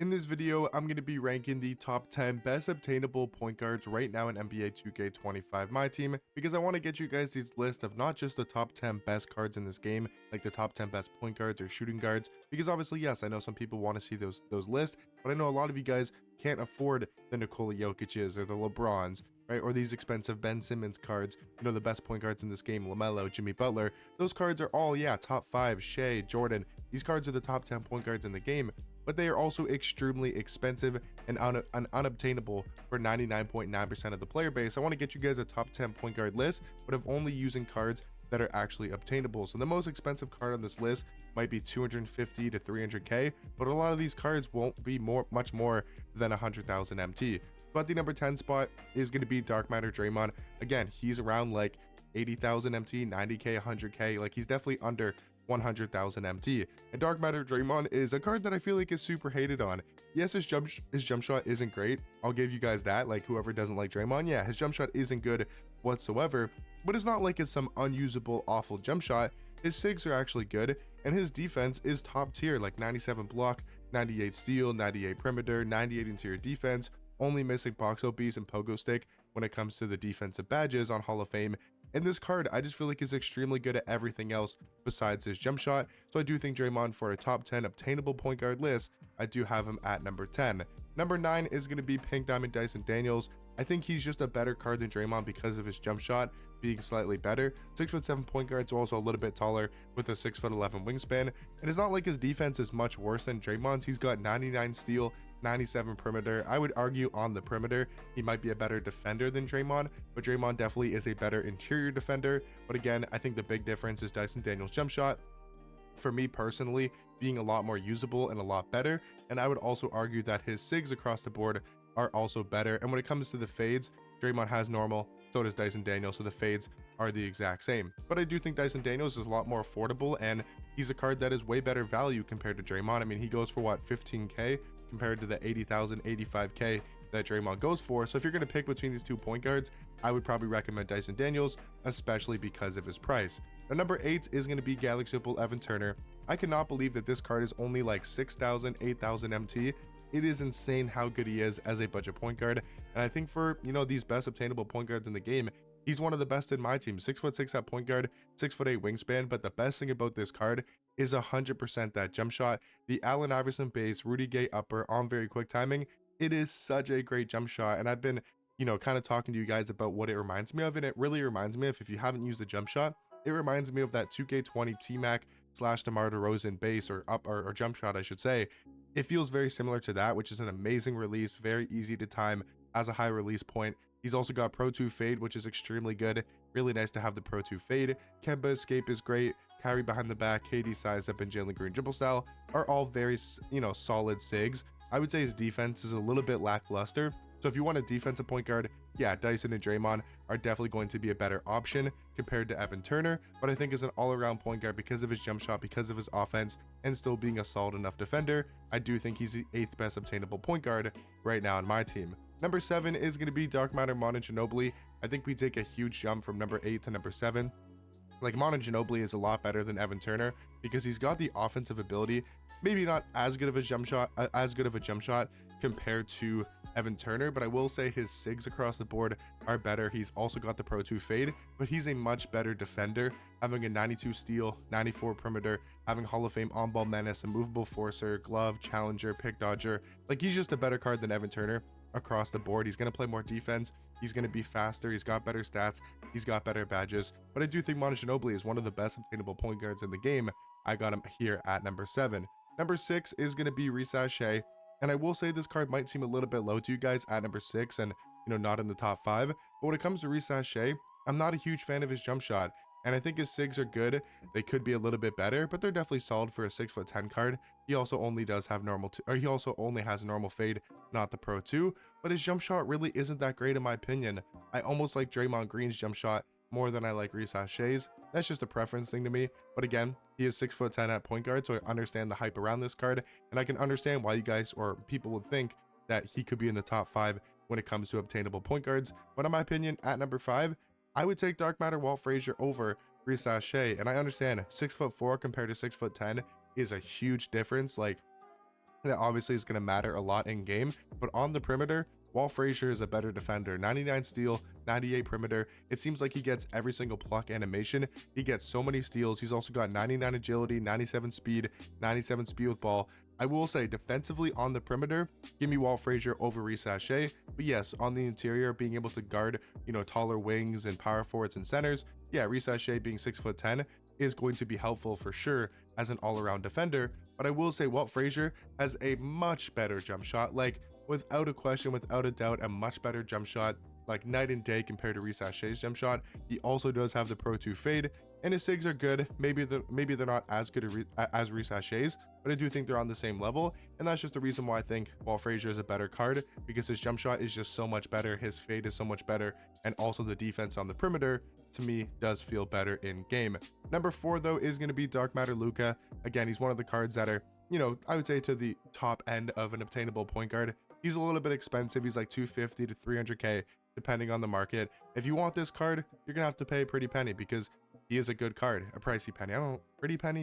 In this video, I'm going to be ranking the top 10 best obtainable point guards right now in NBA 2K25 Myteam, because I want to get you guys this list of not just the top 10 best cards in this game, like the top 10 best point guards or shooting guards, because obviously, yes, I know some people want to see those lists, but I know a lot of you guys can't afford the Nikola Jokic's or the LeBrons, right? Or these expensive Ben Simmons cards, the best point guards in this game, LaMelo, Jimmy Butler. Those cards are all, yeah, top 5, Shea, Jordan. These cards are the top 10 point guards in the game, but they are also extremely expensive and unobtainable for 99.9% of the player base. I want to get you guys a top 10 point guard list, but of only using cards that are actually obtainable. So the most expensive card on this list might be 250 to 300k, but a lot of these cards won't be much more than 100,000 MT. But the number 10 spot is going to be Dark Matter Draymond. Again, he's around like 80,000 MT, 90k, 100k. Like, he's definitely under 100,000 MT. And Dark Matter Draymond is a card that I feel like is super hated on. Yes, his jump shot isn't great. I'll give you guys that. Like, whoever doesn't like Draymond, yeah, his jump shot isn't good whatsoever, but it's not like it's some unusable, awful jump shot. His SIGs are actually good, and his defense is top tier, like 97 block, 98 steal, 98 perimeter, 98 interior defense, only missing box OPs and pogo stick when it comes to the defensive badges on Hall of Fame. And this card, I just feel like is extremely good at everything else besides his jump shot. So I do think Draymond, for a top 10 obtainable point guard list, I do have him at number 10. Number 9 is going to be Pink Diamond Dyson Daniels. I think he's just a better card than Draymond because of his jump shot being slightly better. 6'7" point guard, so also a little bit taller with a 6'11" wingspan. And it's not like his defense is much worse than Draymond's. He's got 99 steal, 97 perimeter. I would argue on the perimeter, he might be a better defender than Draymond, but Draymond definitely is a better interior defender. But again, I think the big difference is Dyson Daniels' jump shot, for me personally, being a lot more usable and a lot better. And I would also argue that his SIGs across the board are also better. And when it comes to the fades, Draymond has normal, so does Dyson Daniels, so the fades are the exact same. But I do think Dyson Daniels is a lot more affordable, and he's a card that is way better value compared to Draymond. I mean, he goes for what, 15k compared to the 80,000, 85k that Draymond goes for. So if you're going to pick between these two point guards, I would probably recommend Dyson Daniels, especially because of his price. Now, number 8 is going to be Galaxy Opal Evan Turner. I cannot believe that this card is only like 6,000, 8,000 MT. It is insane how good he is as a budget point guard. And I think for, these best obtainable point guards in the game, he's one of the best in my team. 6'6" at point guard, 6'8" wingspan. But the best thing about this card is 100% that jump shot. The Allen Iverson base, Rudy Gay upper on very quick timing. It is such a great jump shot. And I've been, kind of talking to you guys about what it reminds me of. And it really reminds me of, if you haven't used the jump shot, it reminds me of that 2K20 T-Mac / DeMar DeRozan base or jump shot, I should say. It feels very similar to that, which is an amazing release, very easy to time, has a high release point. He's also got Pro 2 fade, which is extremely good. Really nice to have the Pro 2 fade. Kemba escape is great. Carry behind the back, KD size up, and Jalen Green dribble style are all very, solid SIGs. I would say his defense is a little bit lackluster. So if you want a defensive point guard, yeah, Dyson and Draymond are definitely going to be a better option compared to Evan Turner. But I think as an all-around point guard, because of his jump shot, because of his offense, and still being a solid enough defender, I do think he's the 8th best obtainable point guard right now on my team. Number 7 is going to be Dark Matter Manu Ginobili. I think we take a huge jump from number 8 to number 7. Like, Manu Ginobili is a lot better than Evan Turner because he's got the offensive ability, maybe not as good of a jump shot compared to Evan Turner, but I will say his SIGs across the board are better. He's also got the Pro 2 fade, but he's a much better defender, having a 92 steal, 94 perimeter, having Hall of Fame on-ball menace, a movable forcer, glove, challenger, pick dodger. Like, he's just a better card than Evan Turner across the board. He's going to play more defense. He's going to be faster. He's got better stats. He's got better badges. But I do think Manu Ginobili is one of the best obtainable point guards in the game. I got him here at number 7. Number 6 is going to be Risa Shea. And I will say this card might seem a little bit low to you guys at number 6 and, not in the top 5. But when it comes to Risa Shea, I'm not a huge fan of his jump shot. And I think his SIGs are good. They could be a little bit better, but they're definitely solid for a 6'10" card. He also only does have he also only has a normal fade, not the Pro 2. But his jump shot really isn't that great in my opinion. I almost like Draymond Green's jump shot more than I like Risa Shea's. That's just a preference thing to me. But again, he is 6'10" at point guard, so I understand the hype around this card, and I can understand why you guys or people would think that he could be in the top 5 when it comes to obtainable point guards. But in my opinion, at number 5, I would take Dark Matter Walt Frazier over Risa Shea. And I understand 6'4" compared to 6'10" is a huge difference. Like, that obviously is going to matter a lot in game, but on the perimeter, Walt Frazier is a better defender. 99 steal, 98 perimeter. It seems like he gets every single pluck animation. He gets so many steals. He's also got 99 agility, 97 speed, 97 speed with ball. I will say defensively on the perimeter, give me Walt Frazier over Reece Sachet. But yes, on the interior, being able to guard, taller wings and power forwards and centers, yeah, Reece Sachet being 6'10" is going to be helpful for sure as an all-around defender. But I will say Walt Frazier has a much better jump shot, like without a question, without a doubt, a much better jump shot, like night and day compared to Reece Sachet's jump shot. He also does have the Pro 2 fade, and his SIGs are good. Maybe they're not as good as Reece Sachet's, but I do think they're on the same level, and that's just the reason why I think Walt Frazier is a better card, because his jump shot is just so much better, his fade is so much better, and also the defense on the perimeter to me does feel better in game. Number 4 though is going to be Dark Matter Luka. Again, he's one of the cards that are, I would say to the top end of an obtainable point guard. He's a little bit expensive. He's like 250 to 300k depending on the market. If you want this card, you're gonna have to pay a pretty penny, because he is a good card. A pricey penny.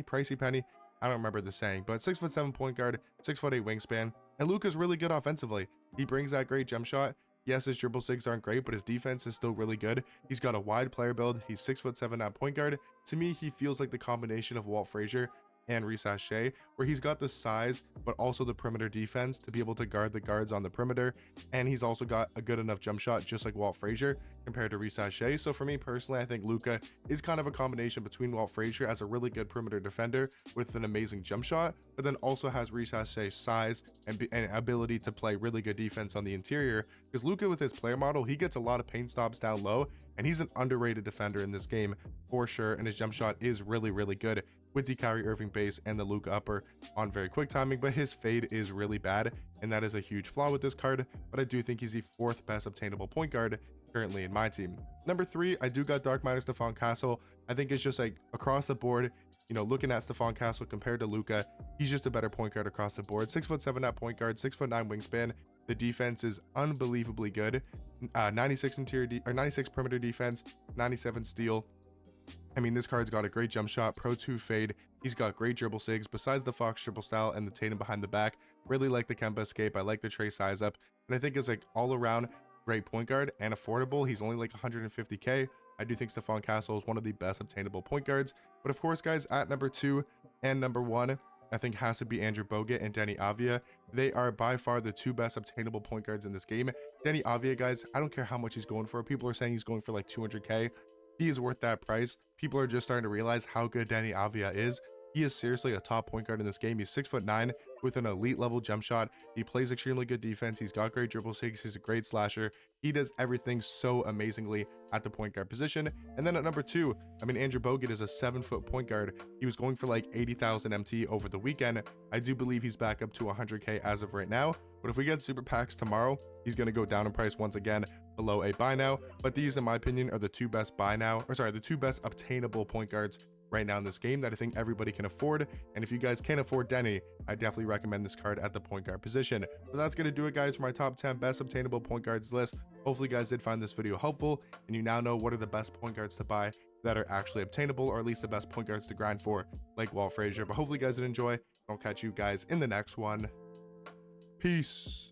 Pricey penny. I don't remember the saying, but 6'7" point guard, 6'8" wingspan, and Luka's really good offensively. He brings that great jump shot. Yes, his dribble SIGs aren't great, but his defense is still really good. He's got a wide player build. He's 6'7" at point guard. To me, he feels like the combination of Walt Frazier and Reece Sachet, where he's got the size but also the perimeter defense to be able to guard the guards on the perimeter, and he's also got a good enough jump shot just like Walt Frazier compared to Reece Sachet. So for me personally, I think Luka is kind of a combination between Walt Frazier as a really good perimeter defender with an amazing jump shot, but then also has Reece Sachet's size and ability to play really good defense on the interior, because Luka with his player model, he gets a lot of paint stops down low, and he's an underrated defender in this game for sure, and his jump shot is really, really good with the Kyrie Irving base and the Luka upper on very quick timing, but his fade is really bad, and that is a huge flaw with this card. But I do think he's the 4th best obtainable point guard currently in my team. Number 3, I do got Dark Matter Stephon Castle. I think it's just like across the board, looking at Stephon Castle compared to Luka, he's just a better point guard across the board. 6'7" at point guard, 6'9" wingspan. The defense is unbelievably good. 96 perimeter defense, 97 steal. I mean, this card's got a great jump shot, Pro 2 fade. He's got great dribble SIGs besides the Fox dribble style and the Tatum behind the back. Really like the Kemba escape. I like the Trey size up, and I think it's like all around great point guard and affordable. He's only like 150k. I do think Stephon Castle is one of the best obtainable point guards. But of course, guys, at number 2 and number 1, I think has to be Andrew Bogut and Denny Avia. They are by far the 2 best obtainable point guards in this game. Denny Avia, guys, I don't care how much he's going for. People are saying he's going for like 200k. He is worth that price. People are just starting to realize how good Denny Avia is. He is seriously a top point guard in this game. He's 6'9" with an elite level jump shot. He plays extremely good defense. He's got great dribble SIGs. He's a great slasher. He does everything so amazingly at the point guard position. And then at number 2, I mean, Andrew Bogut is a 7-foot point guard. He was going for like 80,000 MT over the weekend. I do believe he's back up to 100k as of right now. But if we get super packs tomorrow, he's going to go down in price once again below a buy now. But these, in my opinion, are the 2 best the 2 best obtainable point guards right now in this game that I think everybody can afford. And if you guys can't afford Denny, I definitely recommend this card at the point guard position. But that's going to do it, guys, for my top 10 best obtainable point guards list. Hopefully you guys did find this video helpful, and you now know what are the best point guards to buy that are actually obtainable, or at least the best point guards to grind for, like Walt Frazier. But hopefully you guys did enjoy. I'll catch you guys in the next one. Peace.